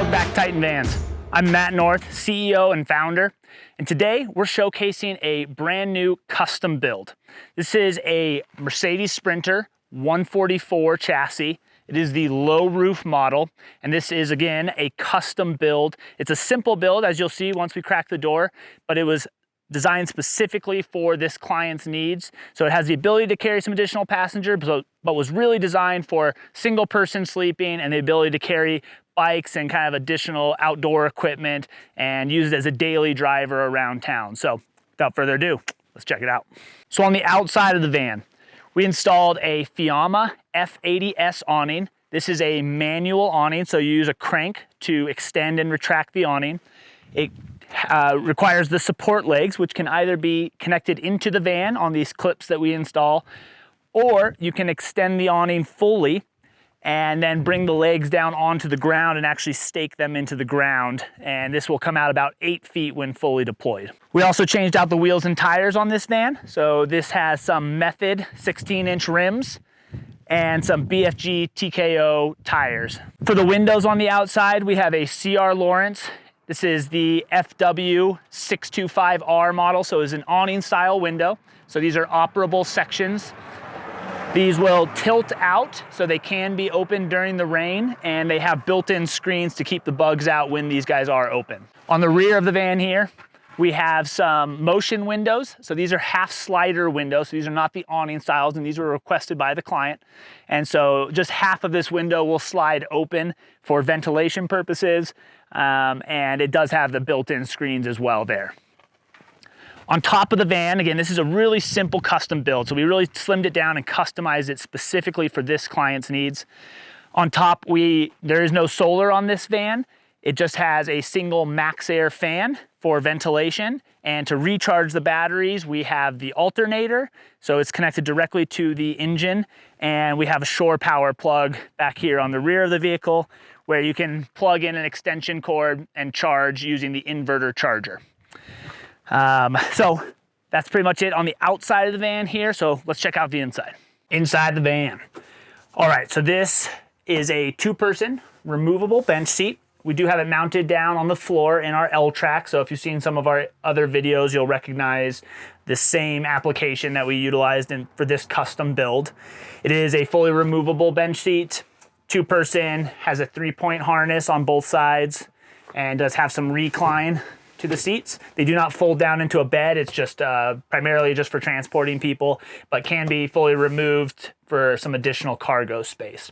Welcome back to Titan Vans. I'm Matt North, CEO and founder, and today we're showcasing a brand new custom build. This is a Mercedes Sprinter 144 chassis. It is the low roof model, and this is, again, a custom build. It's a simple build, as you'll see once we crack the door, but it was designed specifically for this client's needs. So it has the ability to carry some additional passengers, but was really designed for single person sleeping and the ability to carry bikes and kind of additional outdoor equipment and use it as a daily driver around town. So without further ado, let's check it out. So on the outside of the van, we installed a Fiamma F80S awning. This is a manual awning, so you use a crank to extend and retract the awning. It requires the support legs, which can either be connected into the van on these clips that we install, or you can extend the awning fully and then bring the legs down onto the ground and actually stake them into the ground. And this will come out about 8 feet when fully deployed. We also changed out the wheels and tires on this van. So this has some Method 16-inch rims and some BFG TKO tires. For the windows on the outside, we have a CR Lawrence. This is the FW625R model, so it's an awning style window. So these are operable sections. These will tilt out so they can be opened during the rain, and they have built-in screens to keep the bugs out when these guys are open. On the rear of the van here, we have some motion windows. So these are half slider windows. So these are not the awning styles, and these were requested by the client. And so just half of this window will slide open for ventilation purposes. And it does have the built-in screens as well there. On top of the van, again, this is a really simple custom build. So we really slimmed it down and customized it specifically for this client's needs. On top, there is no solar on this van. It just has a single max air fan for ventilation. And to recharge the batteries, we have the alternator. So it's connected directly to the engine. And we have a shore power plug back here on the rear of the vehicle, where you can plug in an extension cord and charge using the inverter charger. So that's pretty much it on the outside of the van here. So let's check out the inside. Inside the van. All right, so this is a 2-person removable bench seat. We do have it mounted down on the floor in our L-track. So if you've seen some of our other videos, you'll recognize the same application that we utilized for this custom build. It is a fully removable bench seat. 2-person, has a 3-point harness on both sides, and does have some recline to the seats. They do not fold down into a bed. It's just primarily just for transporting people, but can be fully removed for some additional cargo space.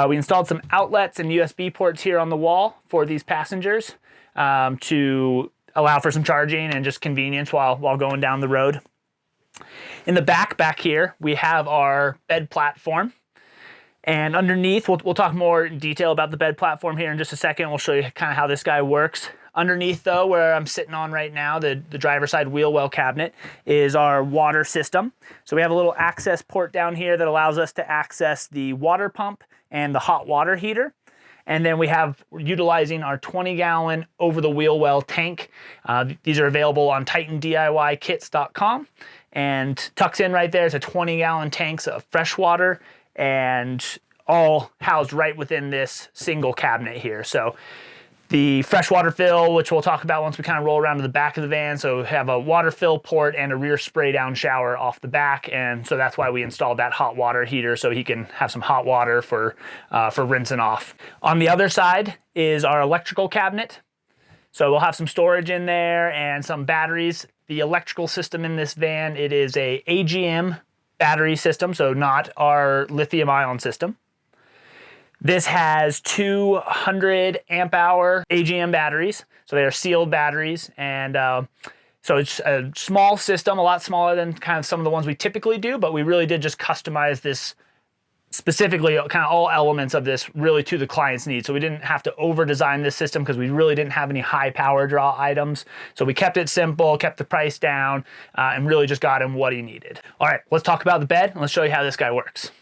We installed some outlets and USB ports here on the wall for these passengers to allow for some charging and just convenience while going down the road. In the back here, we have our bed platform. And underneath, we'll talk more in detail about the bed platform here in just a second. We'll show you kind of how this guy works. Underneath, though, where I'm sitting on right now, the driver's side wheel well cabinet, is our water system. So we have a little access port down here that allows us to access the water pump and the hot water heater. And then we're utilizing our 20-gallon over-the-wheel well tank. These are available on TitanDIYKits.com. And tucks in right there is a 20-gallon tank of fresh water, and all housed right within this single cabinet here. So the freshwater fill, which we'll talk about once we kind of roll around to the back of the van. So we have a water fill port and a rear spray down shower off the back. And so that's why we installed that hot water heater, so he can have some hot water for rinsing off. On the other side is our electrical cabinet. So we'll have some storage in there and some batteries. The electrical system in this van, it is a AGM battery system, so not our lithium ion system. This has 200 amp hour AGM batteries. So they are sealed batteries. And so it's a small system, a lot smaller than kind of some of the ones we typically do, but we really did just customize this specifically, kind of all elements of this really to the client's needs. So we didn't have to over-design this system because we really didn't have any high power draw items. So we kept it simple, kept the price down, and really just got him what he needed. All right, let's talk about the bed, and let's show you how this guy works.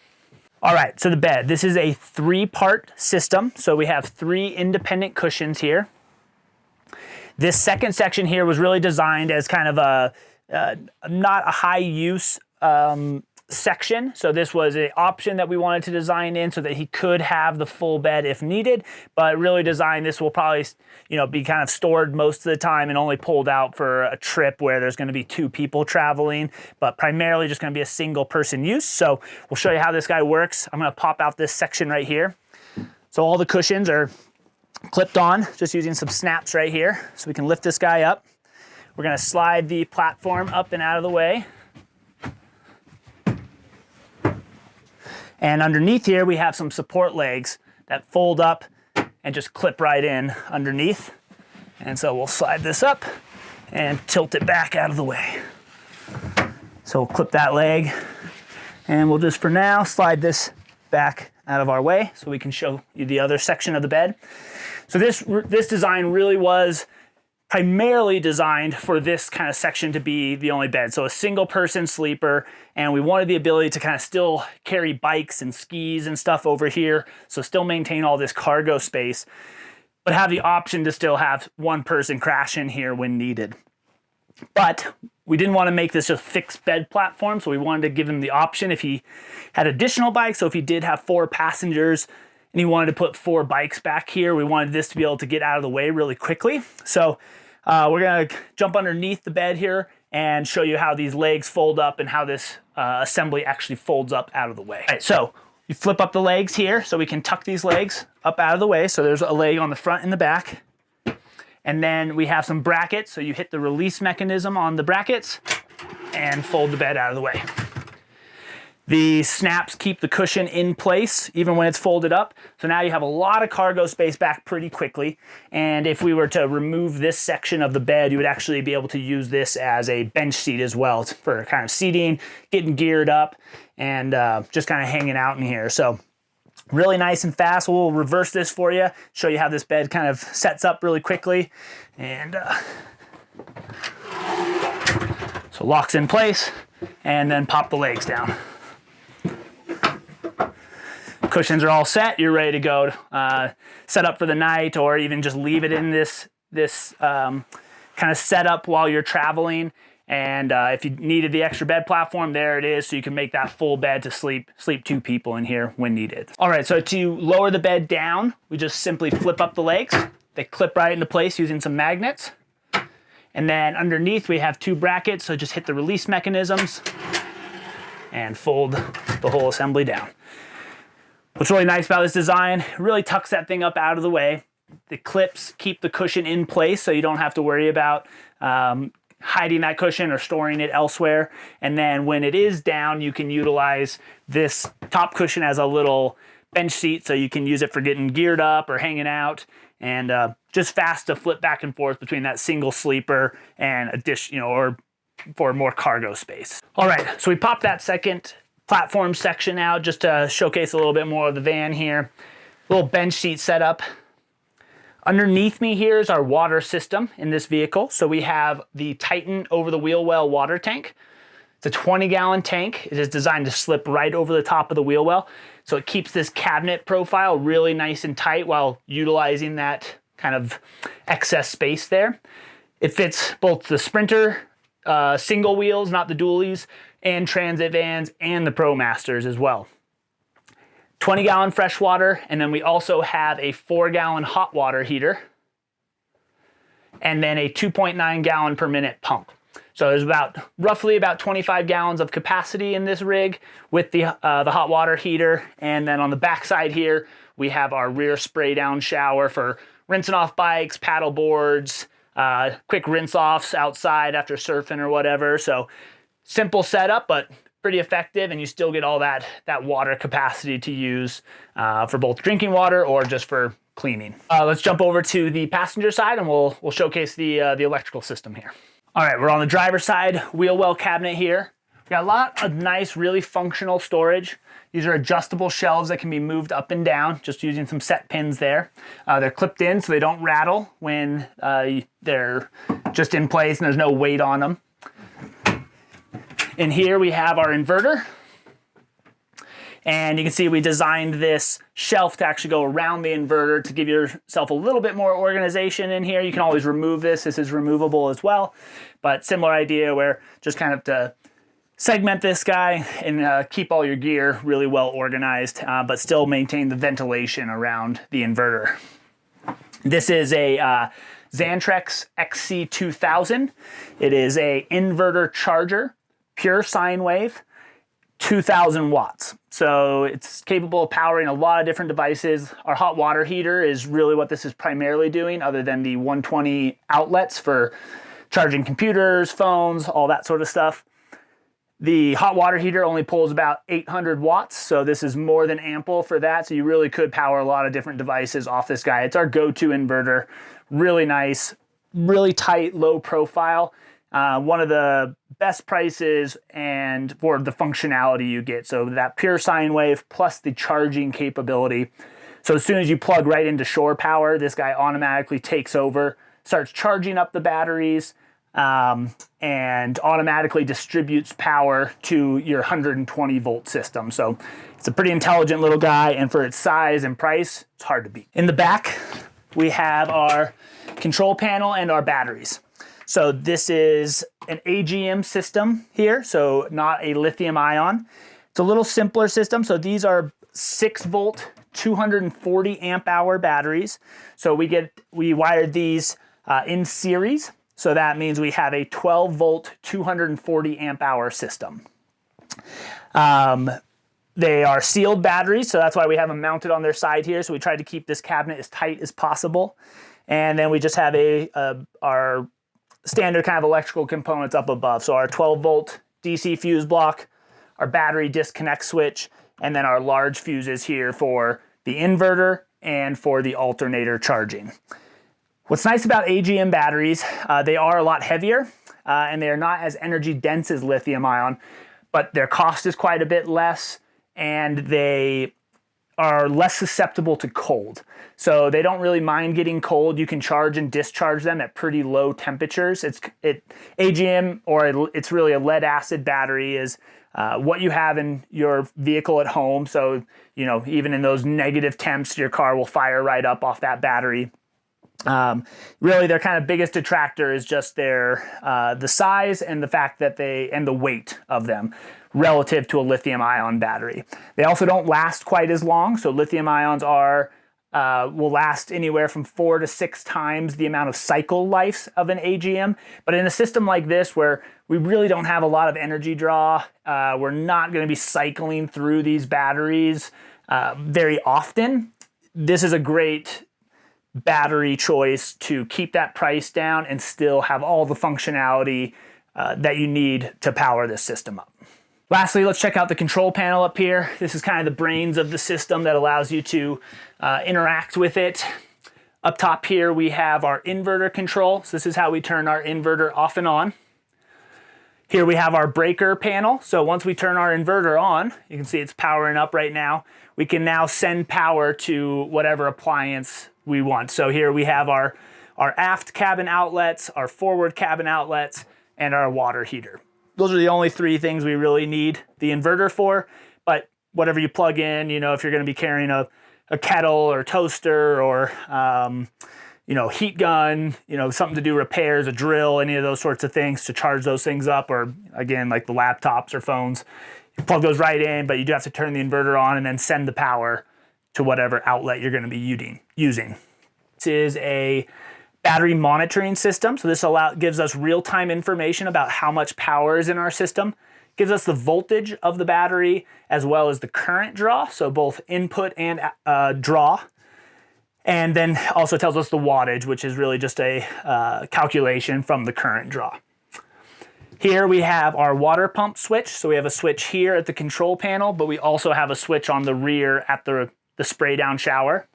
All right, so the bed. This is a 3-part system. So we have 3 independent cushions here. This second section here was really designed as kind of a not a high use section. So this was an option that we wanted to design in so that he could have the full bed if needed, but really designed this will probably, you know, be kind of stored most of the time and only pulled out for a trip where there's going to be 2 people traveling, but primarily just going to be a single person use. So we'll show you how this guy works. I'm going to pop out this section right here. So all the cushions are clipped on, just using some snaps right here. So we can lift this guy up. We're going to slide the platform up and out of the way. And underneath here, we have some support legs that fold up and just clip right in underneath. And so we'll slide this up and tilt it back out of the way. So we'll clip that leg, and we'll just for now slide this back out of our way so we can show you the other section of the bed. So this design really was primarily designed for this kind of section to be the only bed. So a single person sleeper, and we wanted the ability to kind of still carry bikes and skis and stuff over here. So still maintain all this cargo space, but have the option to still have one person crash in here when needed. But we didn't want to make this a fixed bed platform. So we wanted to give him the option if he had additional bikes. So if he did have 4 passengers and he wanted to put 4 bikes back here, we wanted this to be able to get out of the way really quickly. So we're gonna jump underneath the bed here and show you how these legs fold up and how this assembly actually folds up out of the way. All right, so you flip up the legs here so we can tuck these legs up out of the way. So there's a leg on the front and the back. And then we have some brackets. So you hit the release mechanism on the brackets and fold the bed out of the way. The snaps keep the cushion in place even when it's folded up. So now you have a lot of cargo space back pretty quickly. And if we were to remove this section of the bed, you would actually be able to use this as a bench seat as well for kind of seating, getting geared up, and just kind of hanging out in here. So really nice and fast. We'll reverse this for you, show you how this bed kind of sets up really quickly. And so locks in place, and then pop the legs down. Cushions are all set. You're ready to go set up for the night, or even just leave it in this kind of setup while you're traveling. And if you needed the extra bed platform, there it is. So you can make that full bed to sleep 2 people in here when needed. All right, so to lower the bed down, we just simply flip up the legs. They clip right into place using some magnets. And then underneath we have 2 brackets. So just hit the release mechanisms and fold the whole assembly down. What's really nice about this design, it really tucks that thing up out of the way. The clips keep the cushion in place so you don't have to worry about hiding that cushion or storing it elsewhere. And then when it is down, you can utilize this top cushion as a little bench seat, so you can use it for getting geared up or hanging out, and just fast to flip back and forth between that single sleeper and a dish, or for more cargo space. All right, so we popped that second platform section out just to showcase a little bit more of the van here. Little bench seat setup. Underneath me here is our water system in this vehicle. So we have the Titan over the wheel well water tank. It's a 20-gallon tank. It is designed to slip right over the top of the wheel well. So it keeps this cabinet profile really nice and tight while utilizing that kind of excess space there. It fits both the Sprinter single wheels, not the dualies, and transit vans and the ProMasters as well. 20-gallon fresh water, and then we also have a 4-gallon hot water heater, and then a 2.9 gallon per minute pump. So there's roughly about 25 gallons of capacity in this rig with the hot water heater. And then on the back side here, we have our rear spray down shower for rinsing off bikes, paddle boards, quick rinse offs outside after surfing or whatever. So simple setup, but pretty effective, and you still get all that water capacity to use for both drinking water or just for cleaning. Let's jump over to the passenger side, and we'll showcase the electrical system here. All right, we're on the driver's side, wheel well cabinet here. We got a lot of nice, really functional storage. These are adjustable shelves that can be moved up and down, just using some set pins there. They're clipped in so they don't rattle when they're just in place and there's no weight on them. In here we have our inverter. And you can see we designed this shelf to actually go around the inverter to give yourself a little bit more organization in here. You can always remove this. This is removable as well. But similar idea where just kind of to segment this guy and keep all your gear really well organized, but still maintain the ventilation around the inverter. This is a Xantrex XC2000. It is a inverter charger, pure sine wave, 2000 watts. So it's capable of powering a lot of different devices. Our hot water heater is really what this is primarily doing, other than the 120 outlets for charging computers, phones, all that sort of stuff. The hot water heater only pulls about 800 watts, so this is more than ample for that. So you really could power a lot of different devices off this guy. It's our go-to inverter. Really nice, really tight, low profile. One of the best prices and for the functionality you get. So that pure sine wave plus the charging capability. So as soon as you plug right into shore power, this guy automatically takes over, starts charging up the batteries, and automatically distributes power to your 120 volt system. So it's a pretty intelligent little guy, and for its size and price, it's hard to beat. In the back, we have our control panel and our batteries. So this is an AGM system here, so not a lithium ion. It's a little simpler system. So these are 6 volt, 240 amp hour batteries. So we wired these in series. So that means we have a 12 volt, 240 amp hour system. They are sealed batteries, so that's why we have them mounted on their side here. So we tried to keep this cabinet as tight as possible. And then we just have our standard kind of electrical components up above. So our 12 volt DC fuse block, our battery disconnect switch, and then our large fuses here for the inverter and for the alternator charging. What's nice about AGM batteries, they are a lot heavier and they are not as energy dense as lithium ion, but their cost is quite a bit less and they are less susceptible to cold. So they don't really mind getting cold. You can charge and discharge them at pretty low temperatures. AGM, or it's really a lead acid battery, is what you have in your vehicle at home. So, you know, even in those negative temps, your car will fire right up off that battery. Really their kind of biggest detractor is just the size and the fact that and the weight of them relative to a lithium ion battery. They also don't last quite as long. So lithium ions will last anywhere from 4 to 6 times the amount of cycle life of an AGM. But in a system like this where we really don't have a lot of energy draw, we're not going to be cycling through these batteries very often. This is a great battery choice to keep that price down and still have all the functionality that you need to power this system up. Lastly, let's check out the control panel up here. This is kind of the brains of the system that allows you to interact with it. Up top here, we have our inverter control. So this is how we turn our inverter off and on. Here we have our breaker panel. So once we turn our inverter on, you can see it's powering up right now. We can now send power to whatever appliance we want. So here we have our aft cabin outlets, our forward cabin outlets, and our water heater. Those are the only 3 things we really need the inverter for, but whatever you plug in, you know, if you're going to be carrying a kettle or toaster or, you know, heat gun, you know, something to do repairs, a drill, any of those sorts of things to charge those things up, or again, like the laptops or phones, you plug those right in, but you do have to turn the inverter on and then send the power to whatever outlet you're going to be using. This is a battery monitoring system. So this gives us real-time information about how much power is in our system. Gives us the voltage of the battery as well as the current draw, so both input and draw. And then also tells us the wattage, which is really just a calculation from the current draw. Here we have our water pump switch. So we have a switch here at the control panel, but we also have a switch on the rear at the spray down shower.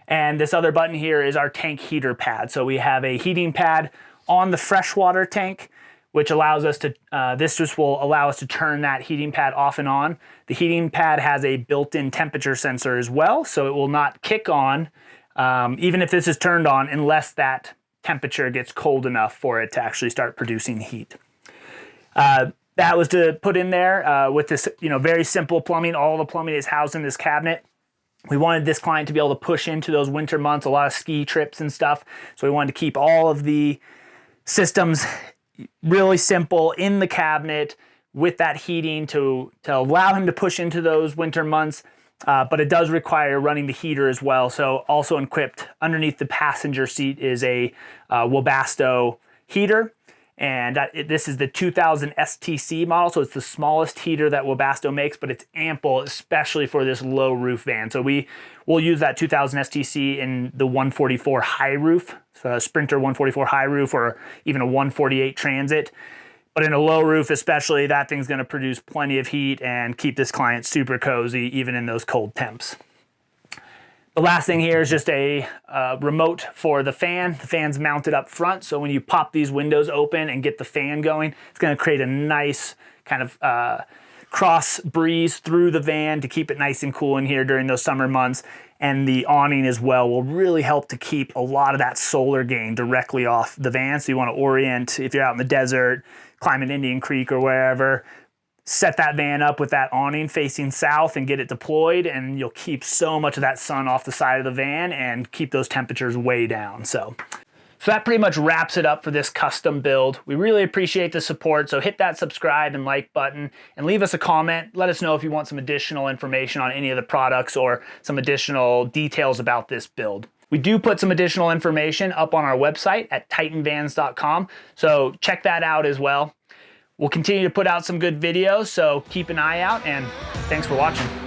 And this other button here is our tank heater pad. So we have a heating pad on the freshwater tank, which allows us to, this just will allow us to turn that heating pad off and on. The heating pad has a built-in temperature sensor as well, so it will not kick on, even if this is turned on, unless that temperature gets cold enough for it to actually start producing heat. That was to put in there with this, you know, very simple plumbing. All the plumbing is housed in this cabinet. We wanted this client to be able to push into those winter months, a lot of ski trips and stuff. So we wanted to keep all of the systems really simple in the cabinet with that heating to allow him to push into those winter months. But it does require running the heater as well. So also equipped underneath the passenger seat is a Webasto heater. And this is the 2000 STC model, so it's the smallest heater that Webasto makes, but it's ample, especially for this low roof van. So we'll use that 2000 STC in the 144 high roof, so a Sprinter 144 high roof, or even a 148 Transit. But in a low roof especially, that thing's gonna produce plenty of heat and keep this client super cozy, even in those cold temps. The last thing here is just a remote for the fan. The fan's mounted up front, so when you pop these windows open and get the fan going, it's gonna create a nice kind of cross breeze through the van to keep it nice and cool in here during those summer months. And the awning as well will really help to keep a lot of that solar gain directly off the van. So you wanna orient, if you're out in the desert, climbing Indian Creek or wherever, set that van up with that awning facing south and get it deployed, and you'll keep so much of that sun off the side of the van and keep those temperatures way down. So that pretty much wraps it up for this custom build. We really appreciate the support, so hit that subscribe and like button and leave us a comment. Let us know if you want some additional information on any of the products or some additional details about this build. We do put some additional information up on our website at titanvans.com, so check that out as well. We'll continue to put out some good videos, so keep an eye out, and thanks for watching.